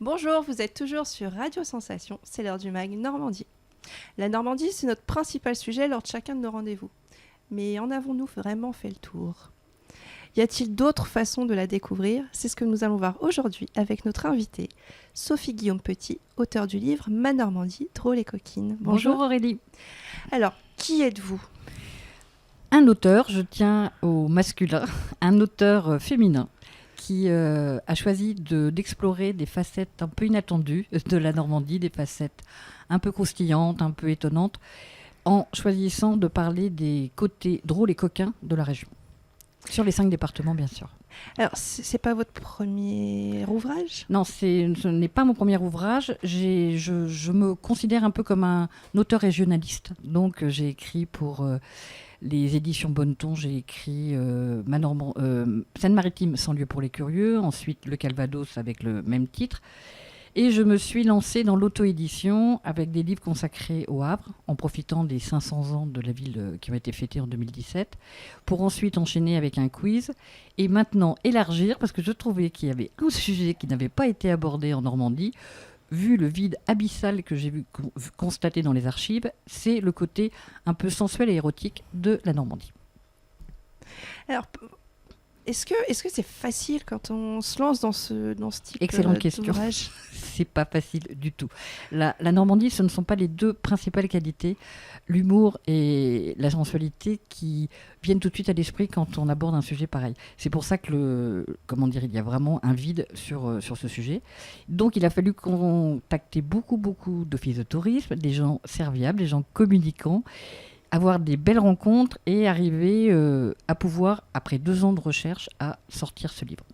Bonjour, vous êtes toujours sur Radio Sensation, c'est l'heure du mag Normandie. La Normandie, c'est notre principal sujet lors de chacun de nos rendez-vous. Mais en avons-nous vraiment fait le tour ? Y a-t-il d'autres façons de la découvrir ? C'est ce que nous allons voir aujourd'hui avec notre invitée, Sophie Guillaume-Petit, auteure du livre Ma Normandie, drôle et coquine. Bonjour Aurélie. Alors, qui êtes-vous ? Un auteur, je tiens au masculin, un auteur féminin qui a choisi d'explorer des facettes un peu inattendues de la Normandie, des facettes un peu croustillantes, un peu étonnantes, en choisissant de parler des côtés drôles et coquins de la région. Sur les 5 départements, bien sûr. Alors, c'est pas votre premier ouvrage ? Non, ce n'est pas mon premier ouvrage. Je me considère un peu comme un auteur régionaliste. Donc, j'ai écrit pour les éditions Bonneton, j'ai écrit Seine-Maritime sans lieu pour les curieux, ensuite Le Calvados avec le même titre. Et je me suis lancée dans l'auto-édition avec des livres consacrés au Havre, en profitant des 500 ans de la ville qui ont été fêtés en 2017, pour ensuite enchaîner avec un quiz et maintenant élargir, parce que je trouvais qu'il y avait un sujet qui n'avait pas été abordé en Normandie, vu le vide abyssal que j'ai vu constater dans les archives, c'est le côté un peu sensuel et érotique de la Normandie. Alors, est-ce que c'est facile quand on se lance dans ce type Excellente question. d'ouvrage ? C'est pas facile du tout. La Normandie, ce ne sont pas les deux principales qualités, l'humour et la sensualité, qui viennent tout de suite à l'esprit quand on aborde un sujet pareil. C'est pour ça que il y a vraiment un vide sur ce sujet. Donc il a fallu contacter beaucoup d'offices de tourisme, des gens serviables, des gens communicants, avoir des belles rencontres et arriver à pouvoir, après 2 ans de recherche, à sortir ce livre.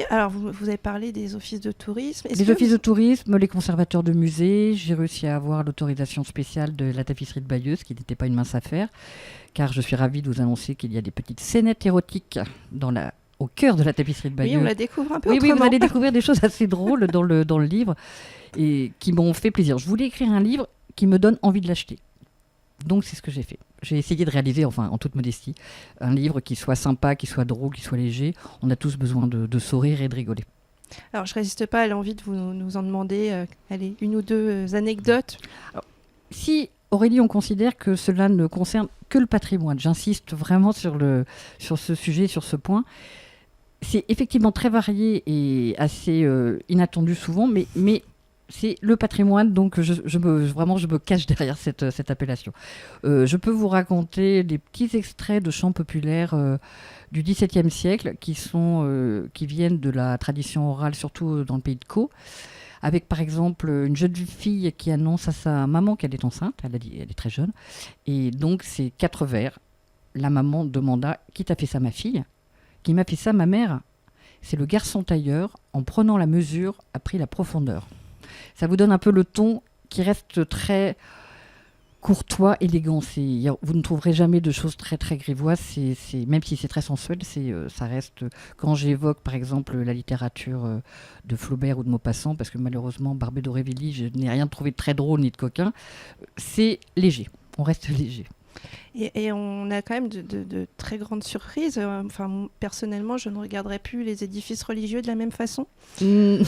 Alors, vous avez parlé des offices de tourisme. Les offices de tourisme, les conservateurs de musées. J'ai réussi à avoir l'autorisation spéciale de la tapisserie de Bayeux, ce qui n'était pas une mince affaire, car je suis ravie de vous annoncer qu'il y a des petites scénettes érotiques au cœur de la tapisserie de Bayeux. Oui, on la découvre un peu Oui, autrement. vous allez découvrir des choses assez drôles dans le livre et qui m'ont fait plaisir. Je voulais écrire un livre qui me donne envie de l'acheter. Donc c'est ce que j'ai fait. J'ai essayé de réaliser, en toute modestie, un livre qui soit sympa, qui soit drôle, qui soit léger. On a tous besoin de sourire et de rigoler. Alors je résiste pas à l'envie de nous en demander une ou deux anecdotes. Alors, si Aurélie, on considère que cela ne concerne que le patrimoine, j'insiste vraiment sur ce sujet, sur ce point. C'est effectivement très varié et assez inattendu souvent, mais c'est le patrimoine, donc je me cache derrière cette appellation. Je peux vous raconter des petits extraits de chants populaires du XVIIe siècle qui viennent de la tradition orale, surtout dans le pays de Caux, avec par exemple une jeune fille qui annonce à sa maman qu'elle est enceinte, elle est très jeune, et donc c'est 4 vers. La maman demanda « Qui t'a fait ça, ma fille ? Qui m'a fait ça, ma mère ? C'est le garçon tailleur, en prenant la mesure, a pris la profondeur. » Ça vous donne un peu le ton qui reste très courtois, élégant. Vous ne trouverez jamais de choses très très grivoises. Même si c'est très sensuel, ça reste. Quand j'évoque par exemple la littérature de Flaubert ou de Maupassant, parce que malheureusement Barbé d'Aurevilly, je n'ai rien trouvé de très drôle ni de coquin. C'est léger. On reste léger. Et on a quand même de très grandes surprises. Personnellement, je ne regarderais plus les édifices religieux de la même façon. Je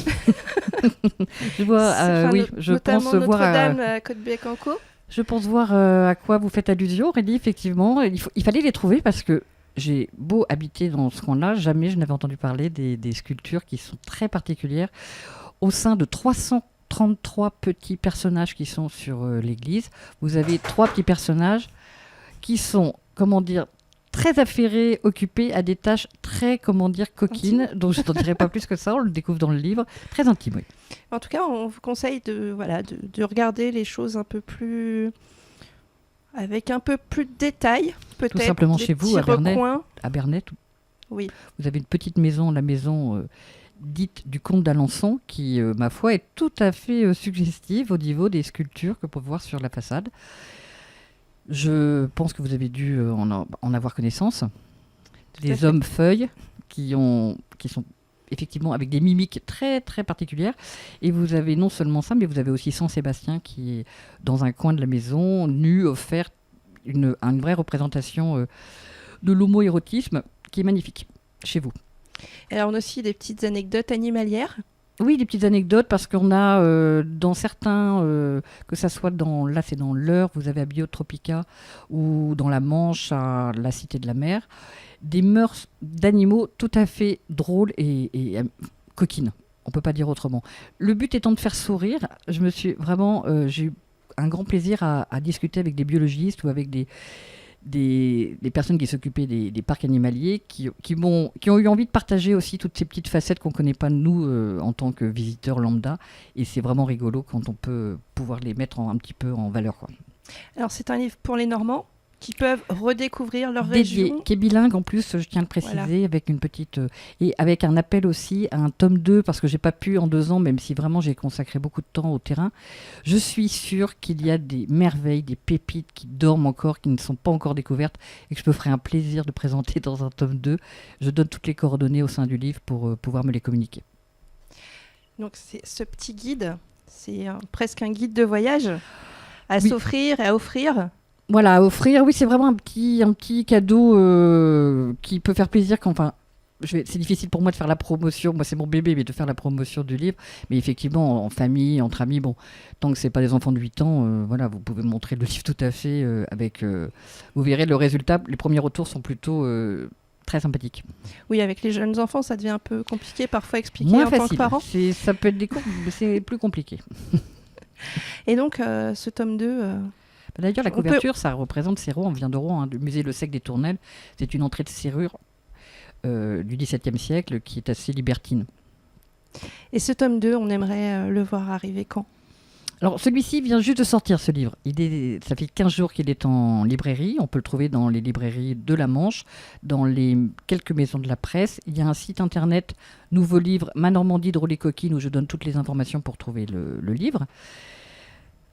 vois, oui, je pense voir... Notre-Dame à Côte-Bécancourt. Je pense voir à quoi vous faites allusion, Aurélie, effectivement. Il fallait les trouver parce que j'ai beau habiter dans ce coin-là, jamais je n'avais entendu parler des sculptures qui sont très particulières. Au sein de 333 petits personnages qui sont sur l'église, vous avez 3 petits personnages qui sont, très affairés, occupés à des tâches très, coquines. Intime. Donc je n'en dirai pas plus que ça, on le découvre dans le livre. Très intime, oui. En tout cas, on vous conseille de regarder les choses un peu plus... avec un peu plus de détails, peut-être. Tout simplement chez vous, à Bernay. Oui. Vous avez une petite maison, la maison... dite du comte d'Alençon, qui, ma foi, est tout à fait suggestive au niveau des sculptures que vous pouvez voir sur la façade. Je pense que vous avez dû en avoir connaissance. Des hommes feuilles qui sont effectivement avec des mimiques très très particulières. Et vous avez non seulement ça, mais vous avez aussi Saint-Sébastien qui est dans un coin de la maison, nu, offert une vraie représentation de l'homo-érotisme qui est magnifique chez vous. Et alors on a aussi des petites anecdotes animalières. Oui, des petites anecdotes parce qu'on a dans certains, que ça soit là c'est dans l'Eure, vous avez à Biotropica ou dans la Manche à la Cité de la Mer, des mœurs d'animaux tout à fait drôles et coquines. On peut pas dire autrement. Le but étant de faire sourire, j'ai eu un grand plaisir à discuter avec des biologistes ou avec des personnes qui s'occupaient des parcs animaliers qui ont eu envie de partager aussi toutes ces petites facettes qu'on ne connaît pas nous en tant que visiteurs lambda. Et c'est vraiment rigolo quand on peut pouvoir les mettre un petit peu en valeur, quoi. Alors c'est un livre pour les Normands qui peuvent redécouvrir leur Dédié, région. qui est bilingue en plus, je tiens à le préciser, Voilà. avec une petite et avec un appel aussi à un tome 2 parce que j'ai pas pu en 2 ans, même si vraiment j'ai consacré beaucoup de temps au terrain. Je suis sûre qu'il y a des merveilles, des pépites qui dorment encore, qui ne sont pas encore découvertes et que je me ferai un plaisir de présenter dans un tome 2. Je donne toutes les coordonnées au sein du livre pour pouvoir me les communiquer. Donc c'est ce petit guide, c'est presque un guide de voyage à Oui. s'offrir et à offrir. Voilà, à offrir, oui, c'est vraiment un petit cadeau qui peut faire plaisir c'est difficile pour moi de faire la promotion, moi c'est mon bébé, mais de faire la promotion du livre. Mais effectivement, en famille, entre amis, bon, tant que c'est pas des enfants de 8 ans, voilà, vous pouvez montrer le livre tout à fait vous verrez le résultat. Les premiers retours sont plutôt très sympathiques. Oui, avec les jeunes enfants, ça devient un peu compliqué parfois à expliquer Moins en tant que facile, parent. ça peut être des cours, mais c'est plus compliqué. Et donc ce tome 2... D'ailleurs, la On peut- couverture, ça représente Serrois, on vient de Rouen, du musée Le Sec des Tournelles. C'est une entrée de serrure du XVIIe siècle qui est assez libertine. Et ce tome 2, on aimerait le voir arriver quand ? Alors, celui-ci vient juste de sortir, ce livre. Ça fait 15 jours qu'il est en librairie. On peut le trouver dans les librairies de la Manche, dans quelques maisons de la presse. Il y a un site internet, nouveau livre, Ma Normandie drôle et coquine, où je donne toutes les informations pour trouver le livre.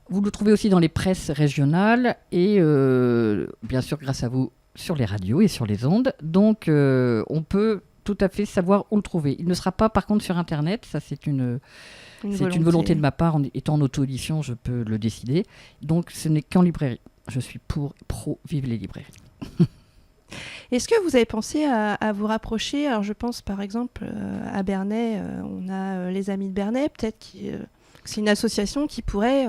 Vous le trouvez aussi dans les presses régionales et bien sûr grâce à vous sur les radios et sur les ondes. Donc on peut tout à fait savoir où le trouver. Il ne sera pas par contre sur Internet, ça c'est une volonté de ma part. Étant en auto-édition, je peux le décider. Donc ce n'est qu'en librairie. Je suis pro vive les librairies. Est-ce que vous avez pensé à vous rapprocher ? Alors je pense par exemple à Bernay, on a les Amis de Bernay, peut-être c'est une association qui pourrait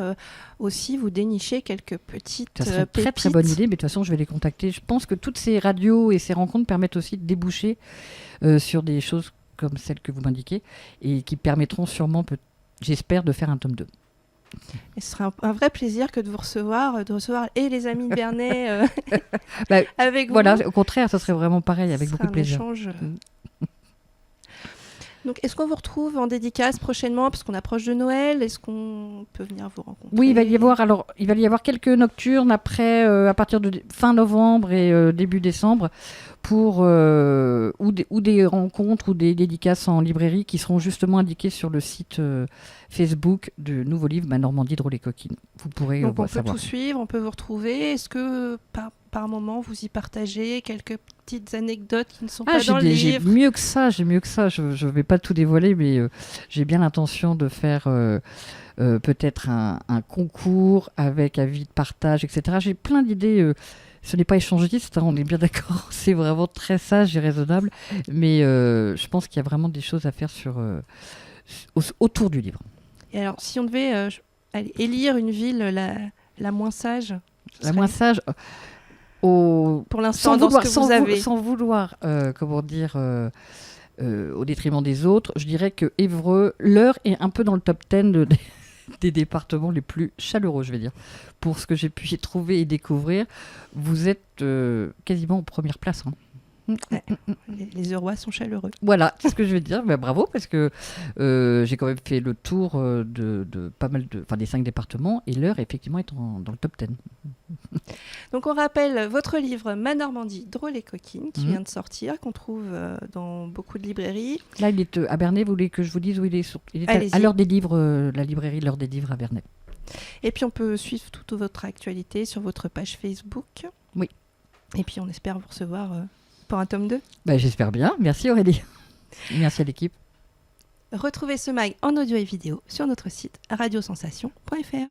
aussi vous dénicher quelques petites Ça serait une très pépites. très bonne idée, mais de toute façon je vais les contacter. Je pense que toutes ces radios et ces rencontres permettent aussi de déboucher sur des choses comme celles que vous m'indiquez et qui permettront sûrement, j'espère, de faire un tome 2. Et ce serait un vrai plaisir que de recevoir et les Amis de Bernay avec Voilà, vous. au contraire, ça serait vraiment pareil, avec Ce beaucoup serait de plaisir. un échange. Donc, est-ce qu'on vous retrouve en dédicace prochainement parce qu'on approche de Noël ? Est-ce qu'on peut venir vous rencontrer ? Oui, il va y avoir quelques nocturnes après, à partir de fin novembre et début décembre, ou des rencontres ou des dédicaces en librairie qui seront justement indiquées sur le site Facebook du nouveau livre Ma Normandie drôle et coquine. Vous pourrez Donc, on peut savoir. tout suivre, on peut vous retrouver. Est-ce que par moment vous y partagez quelques petites anecdotes qui ne sont pas dans le J'ai livre ? mieux que ça. Je ne vais pas tout dévoiler, mais j'ai bien l'intention de faire peut-être un concours avec avis de partage, etc. J'ai plein d'idées. Ce n'est pas échangiste, hein, on est bien d'accord. C'est vraiment très sage et raisonnable. Mais je pense qu'il y a vraiment des choses à faire autour du livre. Et alors, si on devait élire une ville la moins sage, La moins sage... pour l'instant, dans ce que vous avez. Sans vouloir, au détriment des autres, je dirais que Évreux, l'Eure est un peu dans le top 10 des départements les plus chaleureux, je vais dire. Pour ce que j'ai pu y trouver et découvrir, vous êtes quasiment en première place. Hein. Les Eurois sont chaleureux. Voilà, c'est ce que je vais dire. Ben, bravo, parce que j'ai quand même fait le tour de pas mal des 5 départements et l'Eure, effectivement, est dans le top 10. Donc on rappelle votre livre Ma Normandie drôle et coquine qui vient de sortir, qu'on trouve dans beaucoup de librairies. Là, il est à Bernay. Vous voulez que je vous dise où il est Il est à l'heure des livres, la librairie L'heure des livres à Bernay. Et puis on peut suivre toute votre actualité sur votre page Facebook. Oui. Et puis on espère vous recevoir pour un tome 2. Bah, j'espère bien. Merci Aurélie. Merci à l'équipe. Retrouvez ce mag en audio et vidéo sur notre site radiosensation.fr.